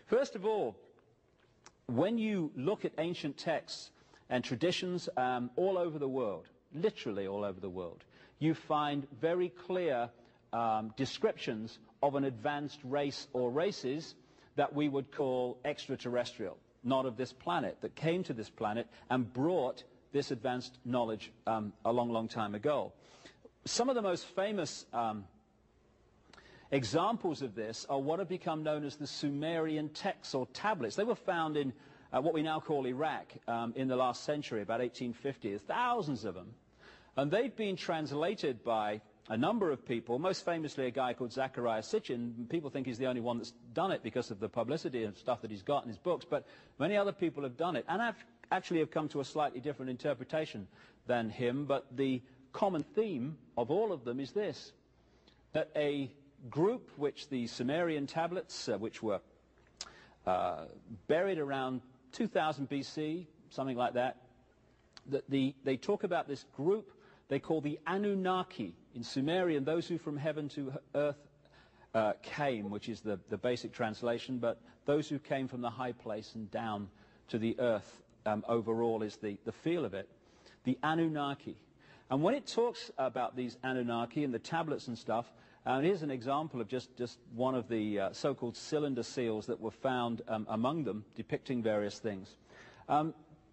First of all, when you look at ancient texts and traditions all over the world, literally all over the world, you find very clear descriptions of an advanced race or races that we would call extraterrestrial, not of this planet, that came to this planet and brought this advanced knowledge a long, long time ago. Some of the most famous examples of this are what have become known as the Sumerian texts or tablets. They were found in what we now call Iraq in the last century, about 1850. There's thousands of them. And they've been translated by a number of people, most famously a guy called Zecharia Sitchin. People think he's the only one that's done it because of the publicity and stuff that he's got in his books, but many other people have done it and actually have come to a slightly different interpretation than him. But the common theme of all of them is this, that a group which the Sumerian tablets, which were buried around 2000 BC, something like that, they talk about this group they call the Anunnaki. In Sumerian, those who from heaven to earth came, which is the basic translation, but those who came from the high place and down to the earth overall is the feel of it. The Anunnaki. And when it talks about these Anunnaki and the tablets and stuff, here's an example of just one of the so-called cylinder seals that were found among them, depicting various things.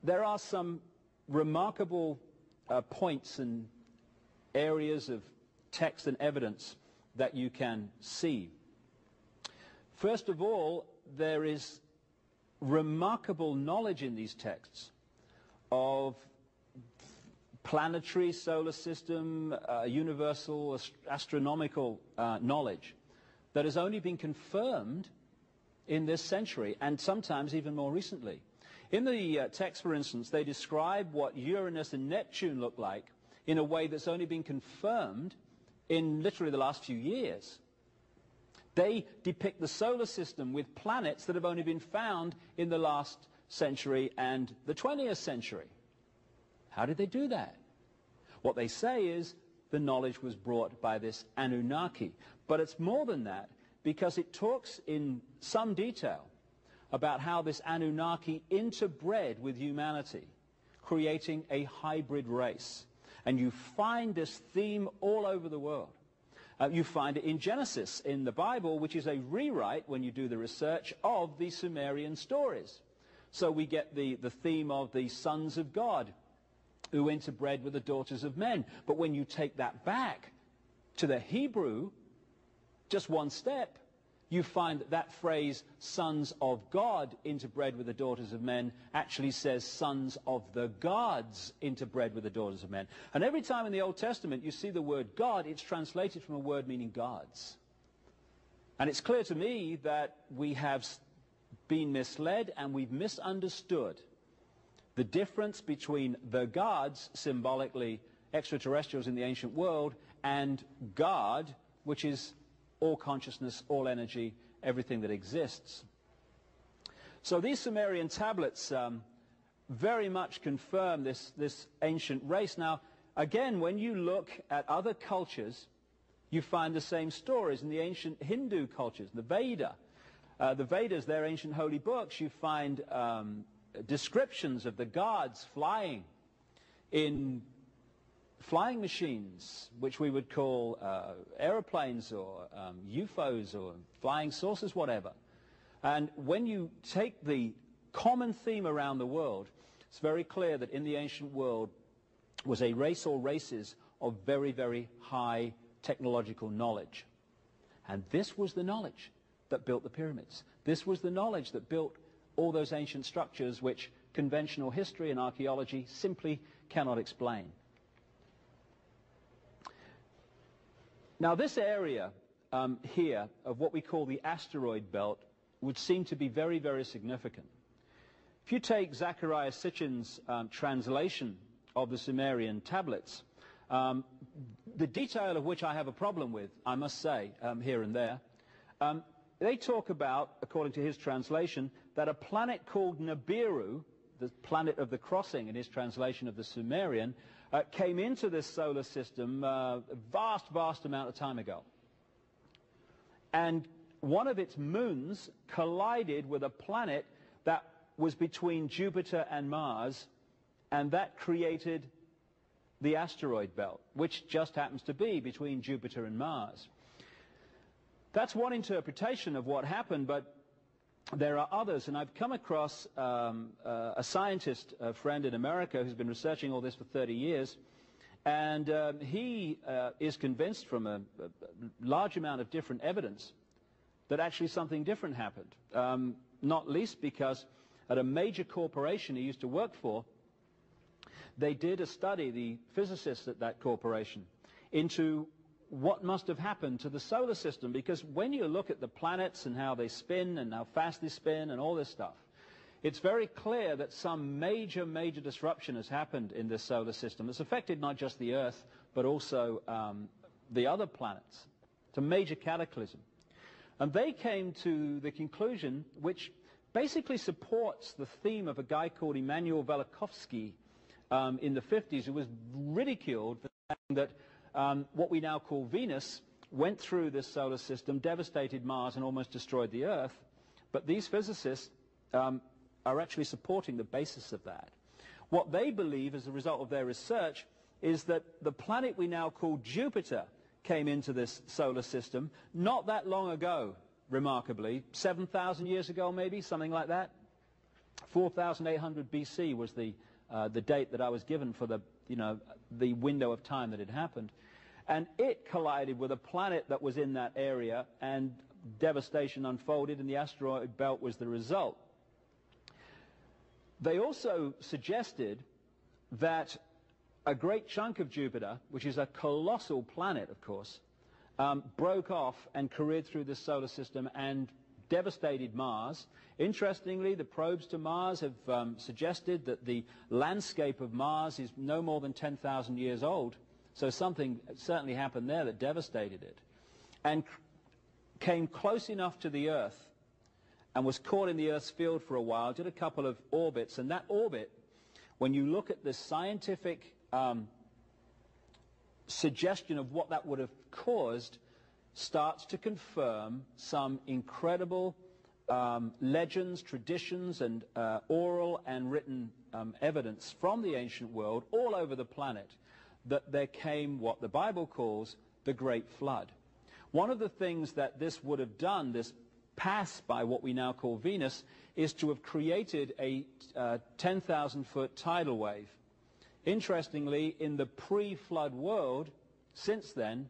There are some remarkable points and areas of text and evidence that you can see. First of all, there is remarkable knowledge in these texts of planetary, solar system, universal, astronomical knowledge that has only been confirmed in this century and sometimes even more recently. In the text, for instance, they describe what Uranus and Neptune look like in a way that's only been confirmed in literally the last few years. They depict the solar system with planets that have only been found in the last century and the 20th century. How did they do that? What they say is the knowledge was brought by this Anunnaki. But it's more than that, because it talks in some detail about how this Anunnaki interbred with humanity, creating a hybrid race. And you find this theme all over the world. You find it in Genesis, in the Bible, which is a rewrite, when you do the research, of the Sumerian stories. So we get the theme of the sons of God who interbred with the daughters of men. But when you take that back to the Hebrew, just one step, you find that that phrase, sons of God interbred with the daughters of men, actually says sons of the gods interbred with the daughters of men. And every time in the Old Testament you see the word God, it's translated from a word meaning gods. And it's clear to me that we have been misled and we've misunderstood the difference between the gods, symbolically extraterrestrials in the ancient world, and God, which is all consciousness, all energy, everything that exists. So these Sumerian tablets very much confirm this ancient race. Now, again, when you look at other cultures, you find the same stories in the ancient Hindu cultures, the Veda. The Vedas, their ancient holy books, you find descriptions of the gods flying in flying machines, which we would call aeroplanes or UFOs or flying saucers, whatever. And when you take the common theme around the world, it's very clear that in the ancient world was a race or races of very, very high technological knowledge. And this was the knowledge that built the pyramids. This was the knowledge that built all those ancient structures which conventional history and archaeology simply cannot explain. Now, this area here of what we call the asteroid belt would seem to be very, very significant. If you take Zecharia Sitchin's translation of the Sumerian tablets, the detail of which I have a problem with, I must say, here and there, they talk about, according to his translation, that a planet called Nibiru, the planet of the crossing in his translation of the Sumerian, came into this solar system a vast, vast amount of time ago. And one of its moons collided with a planet that was between Jupiter and Mars, and that created the asteroid belt, which just happens to be between Jupiter and Mars. That's one interpretation of what happened, but there are others, and I've come across a scientist, a friend in America, who's been researching all this for 30 years, and he is convinced from a large amount of different evidence that actually something different happened, not least because at a major corporation he used to work for, they did a study, the physicists at that corporation, into what must have happened to the solar system, because when you look at the planets and how they spin and how fast they spin and all this stuff, it's very clear that some major disruption has happened in this solar system. It's affected not just the Earth, but also the other planets. It's a major cataclysm. And they came to the conclusion, which basically supports the theme of a guy called Immanuel Velikovsky in the 50s, who was ridiculed for saying that what we now call Venus went through this solar system, devastated Mars, and almost destroyed the Earth. But these physicists are actually supporting the basis of that. What they believe as a result of their research is that the planet we now call Jupiter came into this solar system not that long ago, remarkably, 7,000 years ago maybe, something like that. 4,800 BC was the date that I was given for the window of time that it happened. And it collided with a planet that was in that area, and devastation unfolded, and the asteroid belt was the result. They also suggested that a great chunk of Jupiter, which is a colossal planet, of course, broke off and careered through the solar system and devastated Mars. Interestingly, the probes to Mars have suggested that the landscape of Mars is no more than 10,000 years old, so something certainly happened there that devastated it, and came close enough to the Earth and was caught in the Earth's field for a while, did a couple of orbits, and that orbit, when you look at the scientific suggestion of what that would have caused, starts to confirm some incredible legends, traditions, and oral and written evidence from the ancient world all over the planet that there came what the Bible calls the Great Flood. One of the things that this would have done, this pass by what we now call Venus, is to have created a 10,000-foot tidal wave. Interestingly, in the pre-flood world, since then,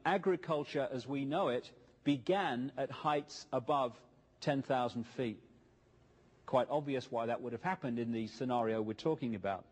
agriculture as we know it began at heights above 10,000 feet. Quite obvious why that would have happened in the scenario we're talking about.